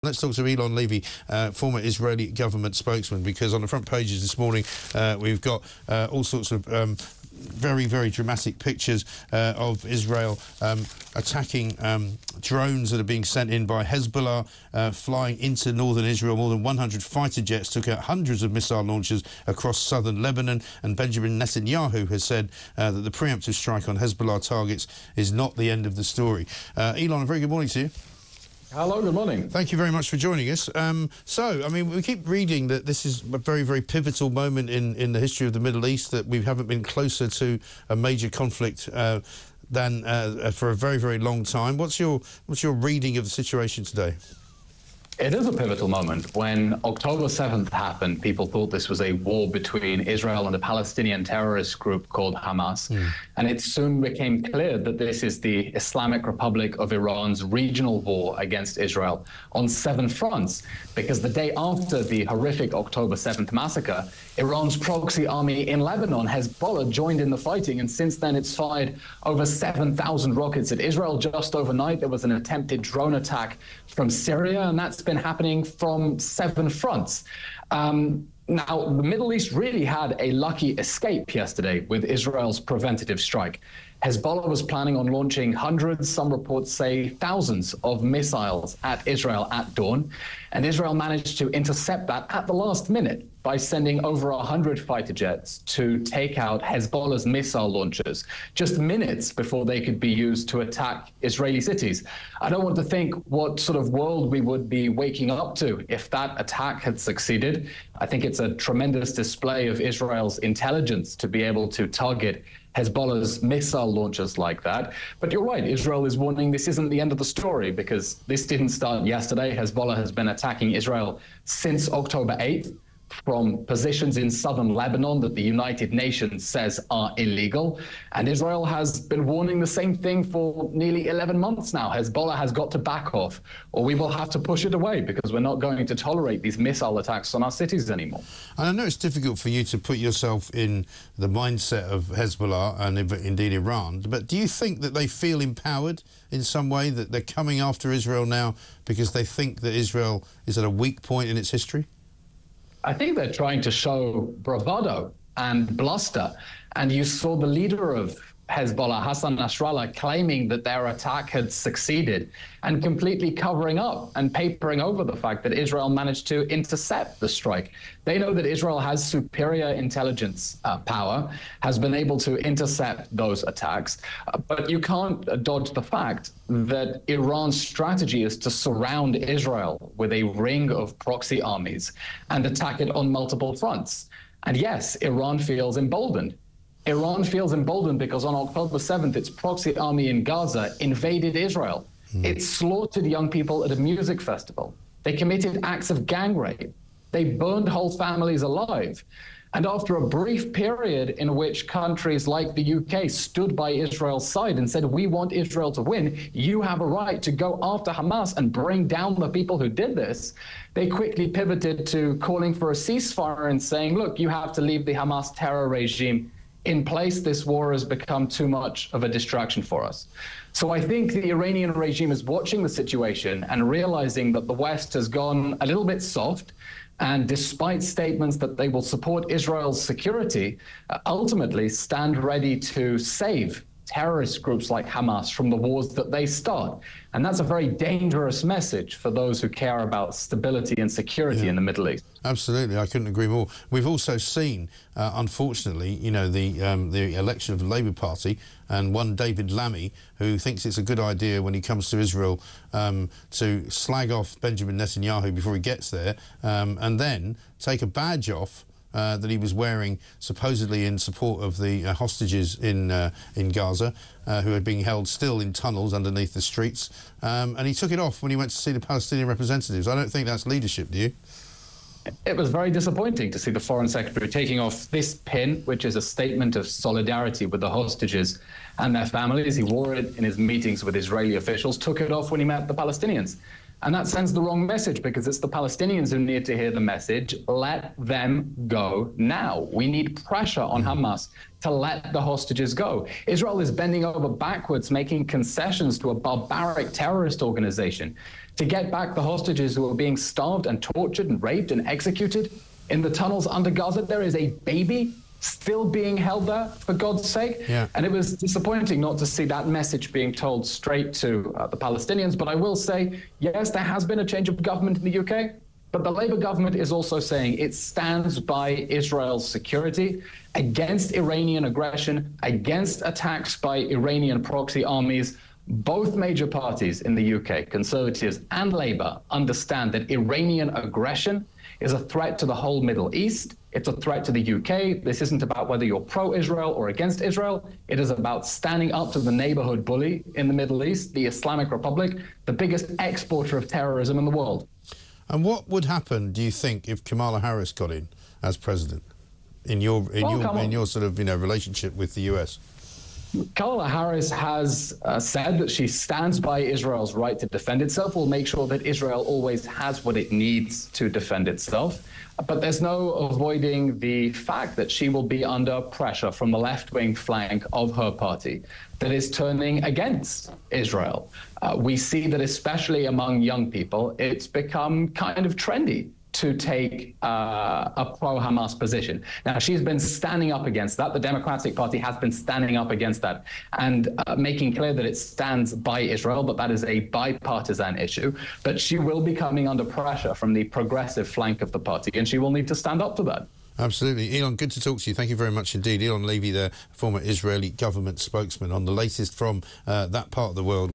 Let's talk to Eylon Levy, former Israeli government spokesman, because on the front pages this morning we've got all sorts of very, very dramatic pictures of Israel attacking drones that are being sent in by Hezbollah, flying into northern Israel. More than 100 fighter jets took out hundreds of missile launchers across southern Lebanon, and Benjamin Netanyahu has said that the preemptive strike on Hezbollah targets is not the end of the story. Eylon, a very good morning to you. Hello, good morning. Thank you very much for joining us. I mean, we keep reading that this is a very, very pivotal moment in the history of the Middle East, that we haven't been closer to a major conflict than for a very, very long time. What's your reading of the situation today? It is a pivotal moment. When October 7th happened, people thought this was a war between Israel and a Palestinian terrorist group called Hamas. And it soon became clear that this is the Islamic Republic of Iran's regional war against Israel on 7 fronts. Because the day after the horrific October 7th massacre, Iran's proxy army in Lebanon, Hezbollah, joined in the fighting. And since then, it's fired over 7,000 rockets at Israel. Just overnight, there was an attempted drone attack from Syria, and that's been happening from 7 fronts. Now, the Middle East really had a lucky escape yesterday with Israel's preventative strike. Hezbollah was planning on launching hundreds, some reports say thousands, of missiles at Israel at dawn, and Israel managed to intercept that at the last minute by sending over 100 fighter jets to take out Hezbollah's missile launchers just minutes before they could be used to attack Israeli cities. I don't want to think what sort of world we would be waking up to if that attack had succeeded. I think it's a tremendous display of Israel's intelligence to be able to target Hezbollah's missile launchers like that. But you're right, Israel is warning this isn't the end of the story, because this didn't start yesterday. Hezbollah has been attacking Israel since October 8th. From positions in southern Lebanon that the United Nations says are illegal. And Israel has been warning the same thing for nearly 11 months now. Hezbollah has got to back off, or we will have to push it away, because we're not going to tolerate these missile attacks on our cities anymore. And I know it's difficult for you to put yourself in the mindset of Hezbollah and indeed Iran, but do you think that they feel empowered in some way, that they're coming after Israel now because they think that Israel is at a weak point in its history? I think they're trying to show bravado and bluster. And you saw the leader of Hezbollah, Hassan Nasrallah, claiming that their attack had succeeded and completely covering up and papering over the fact that Israel managed to intercept the strike. They know that Israel has superior intelligence power, has been able to intercept those attacks. But you can't dodge the fact that Iran's strategy is to surround Israel with a ring of proxy armies and attack it on multiple fronts. And yes, Iran feels emboldened. Iran feels emboldened because on October 7th, its proxy army in Gaza invaded Israel. It slaughtered young people at a music festival. They committed acts of gang rape. They burned whole families alive. And after a brief period in which countries like the UK stood by Israel's side and said, we want Israel to win, you have a right to go after Hamas and bring down the people who did this, they quickly pivoted to calling for a ceasefire and saying, look, you have to leave the Hamas terror regime in place. This war has become too much of a distraction for us. So I think the Iranian regime is watching the situation and realizing that the West has gone a little bit soft. And despite statements that they will support Israel's security, ultimately stand ready to save terrorist groups like Hamas from the wars that they start. And that's a very dangerous message for those who care about stability and security in the Middle East. Absolutely, I couldn't agree more. We've also seen, unfortunately, you know, the election of the Labour Party, and one David Lamy, who thinks it's a good idea when he comes to Israel to slag off Benjamin Netanyahu before he gets there, and then take a badge off that he was wearing supposedly in support of the hostages in Gaza, who had been held still in tunnels underneath the streets, and he took it off when he went to see the Palestinian representatives. I don't think that's leadership, do you? It was very disappointing to see the Foreign Secretary taking off this pin, which is a statement of solidarity with the hostages and their families. He wore it in his meetings with Israeli officials, took it off when he met the Palestinians. And that sends the wrong message, because it's the Palestinians who need to hear the message, let them go now. We need pressure on Hamas to let the hostages go. Israel is bending over backwards, making concessions to a barbaric terrorist organization. to get back the hostages who are being starved and tortured and raped and executed in the tunnels under Gaza. There is a baby still being held there, for God's sake. Yeah. And it was disappointing not to see that message being told straight to the Palestinians. But I will say, yes, there has been a change of government in the UK, but the Labour government is also saying it stands by Israel's security against Iranian aggression, against attacks by Iranian proxy armies. Both major parties in the UK, Conservatives and Labour, understand that Iranian aggression is a threat to the whole Middle East. It's a threat to the UK. This isn't about whether you're pro-Israel or against Israel. It is about standing up to the neighborhood bully in the Middle East, the Islamic Republic, the biggest exporter of terrorism in the world. And what would happen, do you think, if Kamala Harris got in as president, in your sort of relationship with the US? Kamala Harris has said that she stands by Israel's right to defend itself. Will make sure that Israel always has what it needs to defend itself. But there's no avoiding the fact that she will be under pressure from the left-wing flank of her party that is turning against Israel. We see that especially among young people, it's become kind of trendy to take a pro-Hamas position. Now, she's been standing up against that. The Democratic Party has been standing up against that and making clear that it stands by Israel, but that is a bipartisan issue. But she will be coming under pressure from the progressive flank of the party, and she will need to stand up to that. Absolutely. Eylon, good to talk to you. Thank you very much indeed. Eylon Levy, the former Israeli government spokesman, on the latest from that part of the world.